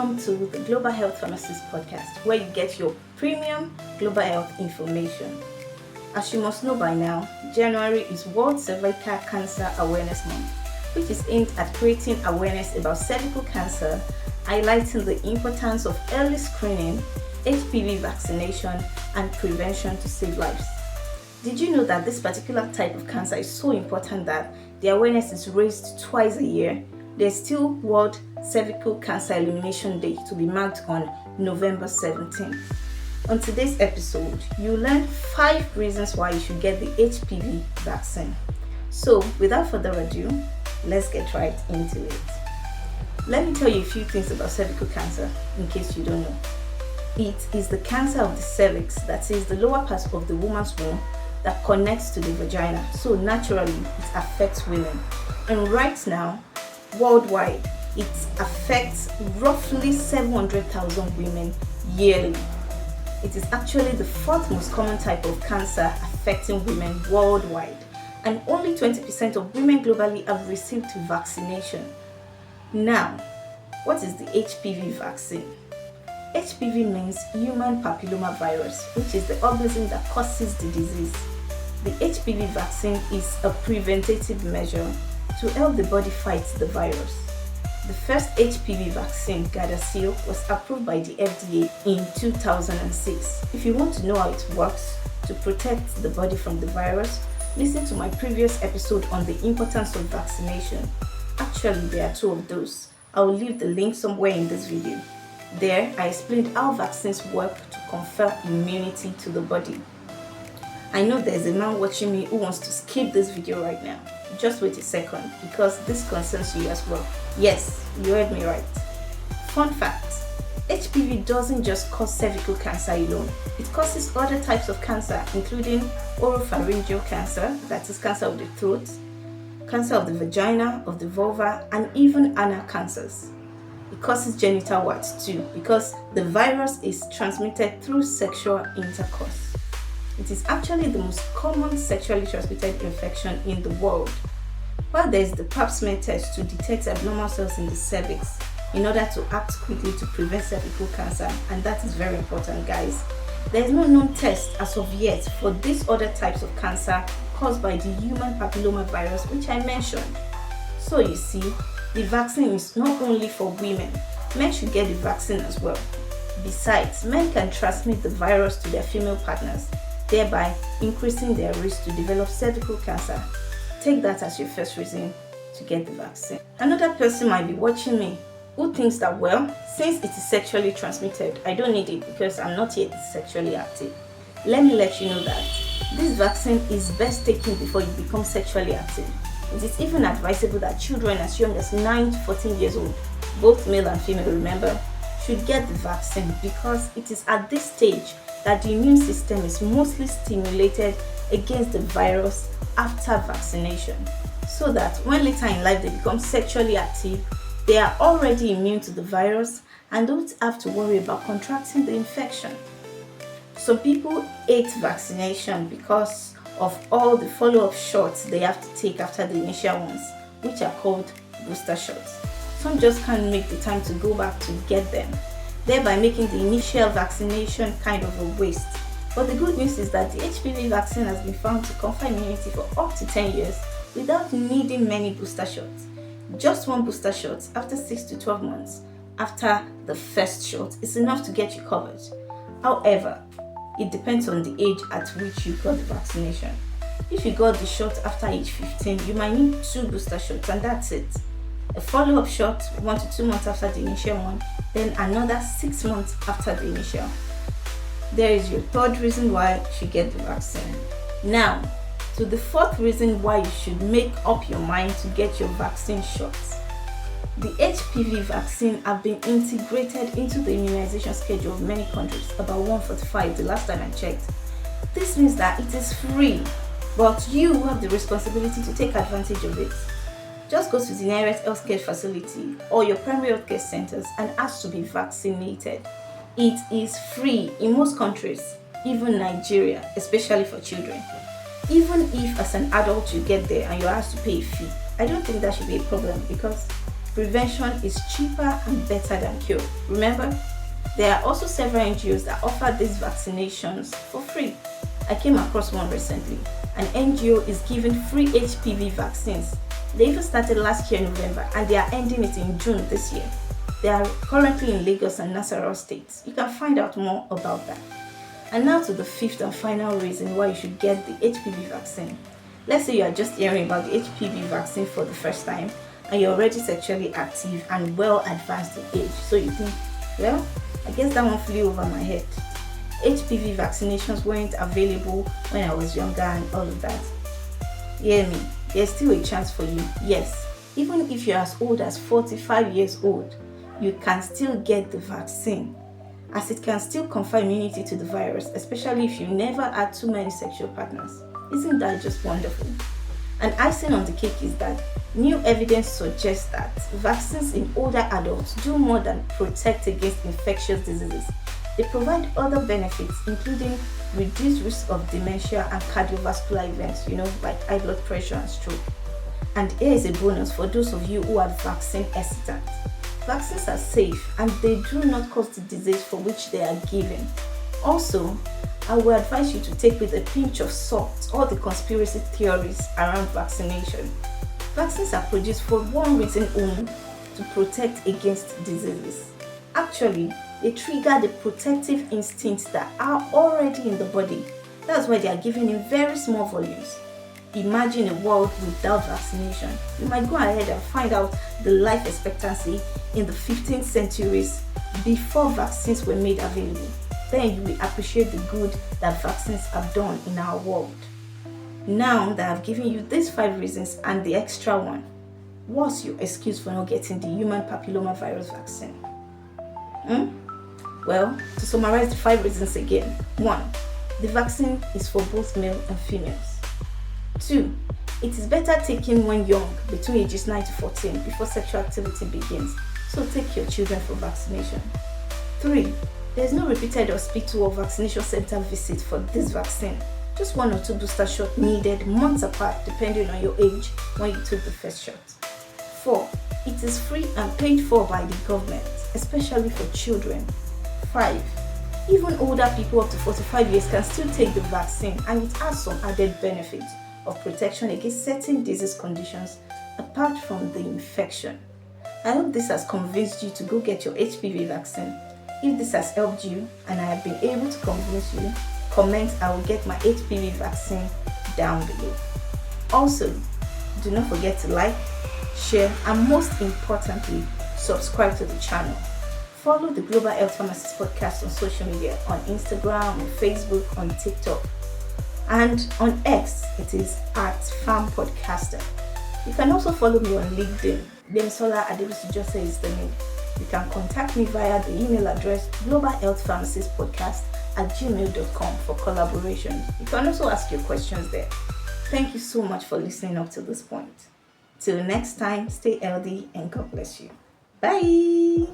welcome to the Global Health Pharmacist podcast, where you get your premium global health information. As you must know by now, January is World Cervical Cancer Awareness Month, which is aimed at creating awareness about cervical cancer, highlighting the importance of early screening, HPV vaccination, and prevention to save lives. Did you know that this particular type of cancer is so important that the awareness is raised twice a year? There's still World Cervical Cancer Elimination Day to be marked on November 17th. On today's episode, you'll learn 5 reasons why you should get the HPV vaccine. So, without further ado, let's get right into it. Let me tell you a few things about cervical cancer in case you don't know. It is the cancer of the cervix, that is the lower part of the woman's womb that connects to the vagina. So naturally, it affects women. And right now, worldwide, it affects roughly 700,000 women yearly. It is actually the 4th most common type of cancer affecting women worldwide, and only 20% of women globally have received vaccination. Now, what is the HPV vaccine? HPV means human papilloma virus, which is the organism that causes the disease. The HPV vaccine is a preventative measure to help the body fight the virus. The first HPV vaccine, Gardasil, was approved by the FDA in 2006. If you want to know how it works to protect the body from the virus, listen to my previous episode on the importance of vaccination. Actually, there are 2 of those. I will leave the link somewhere in this video. There, I explained how vaccines work to confer immunity to the body. I know there's a man watching me who wants to skip this video right now. Just wait a second, because this concerns you as well. Yes, you heard me right. Fun fact, HPV doesn't just cause cervical cancer alone. It causes other types of cancer, including oropharyngeal cancer, that is cancer of the throat, cancer of the vagina, of the vulva, and even anal cancers. It causes genital warts too, because the virus is transmitted through sexual intercourse. It is actually the most common sexually transmitted infection in the world. While there is the pap smear test to detect abnormal cells in the cervix in order to act quickly to prevent cervical cancer, and that is very important, guys, there is no known test as of yet for these other types of cancer caused by the human papilloma virus, which I mentioned. So you see, the vaccine is not only for women. Men should get the vaccine as well. Besides, men can transmit the virus to their female partners, thereby increasing their risk to develop cervical cancer. Take that as your first reason to get the vaccine. Another person might be watching me who thinks that, well, since it is sexually transmitted, I don't need it because I'm not yet sexually active. Let me let you know that this vaccine is best taken before you become sexually active. It is even advisable that children as young as 9 to 14 years old, both male and female, remember, should get the vaccine, because it is at this stage that the immune system is mostly stimulated against the virus after vaccination, so that when later in life they become sexually active, they are already immune to the virus and don't have to worry about contracting the infection. Some people hate vaccination because of all the follow-up shots they have to take after the initial ones, which are called booster shots. Some just can't make the time to go back to get them, thereby making the initial vaccination kind of a waste. But the good news is that the HPV vaccine has been found to confer immunity for up to 10 years without needing many booster shots. Just 1 booster shot after 6 to 12 months after the first shot is enough to get you covered. However, it depends on the age at which you got the vaccination. If you got the shot after age 15, you might need 2 booster shots, and that's it. A follow-up shot 1 to 2 months after the initial one, then another 6 months after the initial. There is your 3rd reason why you should get the vaccine. Now, to the 4th reason why you should make up your mind to get your vaccine shots. The HPV vaccine have been integrated into the immunization schedule of many countries, about 145 the last time I checked. This means that it is free, but you have the responsibility to take advantage of it. Just go to the nearest healthcare facility or your primary healthcare centers and ask to be vaccinated. It is free in most countries, even Nigeria, especially for children. Even if as an adult you get there and you're asked to pay a fee, I don't think that should be a problem, because Prevention is cheaper and better than cure. Remember, there are also several NGOs that offer these vaccinations for free. I came across one recently. An NGO is giving free HPV vaccines. They even started last year November and they are ending it in June this year. They are currently in Lagos and Nasarawa states. You can find out more about that. And now to the fifth and final reason why you should get the HPV vaccine. Let's say you are just hearing about the HPV vaccine for the first time and you're already sexually active and well advanced in age. So you think, well, I guess that one flew over my head. HPV vaccinations weren't available when I was younger and all of that. Hear me, there's still a chance for you. Yes, even if you're as old as 45 years old, you can still get the vaccine, as it can still confer immunity to the virus, especially if you never had too many sexual partners. Isn't that just wonderful? An icing on the cake is that new evidence suggests that vaccines in older adults do more than protect against infectious diseases. They provide other benefits, including reduced risk of dementia and cardiovascular events, like high blood pressure and stroke. And here is a bonus for those of you who are vaccine hesitant. Vaccines are safe and they do not cause the disease for which they are given. Also, I will advise you to take with a pinch of salt all the conspiracy theories around vaccination. Vaccines are produced for one reason only: to protect against diseases. Actually, they trigger the protective instincts that are already in the body. That's why they are given in very small volumes. Imagine a world without vaccination. You might go ahead and find out the life expectancy in the 15th centuries before vaccines were made available. Then you will appreciate the good that vaccines have done in our world. Now that I've given you these 5 reasons and the extra one, what's your excuse for not getting the human papillomavirus vaccine? Well, to summarize the 5 reasons again. 1. The vaccine is for both male and females. 2. It is better taken when young, between ages 9 to 14, before sexual activity begins. So take your children for vaccination. 3. There is no repeated hospital or vaccination center visit for this vaccine. Just 1 or 2 booster shots needed months apart depending on your age when you took the first shot. 4. It is free and paid for by the government, especially for children. 5. Even older people up to 45 years can still take the vaccine, and it has some added benefits of protection against certain disease conditions apart from the infection. I hope this has convinced you to go get your HPV vaccine. If this has helped you and I have been able to convince you, comment "I will get my HPV vaccine" down below. Also, do not forget to like, share, and most importantly, subscribe to the channel. Follow the Global Health Pharmacist podcast on social media, on Instagram, on Facebook, on TikTok, and on X, it is @FarmPodcaster. You can also follow me on LinkedIn. Demisola Adebisi is the name. You can contact me via the email address globalhealthpharmacistpodcast@gmail.com for collaboration. You can also ask your questions there. Thank you so much for listening up to this point. Till next time, stay healthy and God bless you. Bye.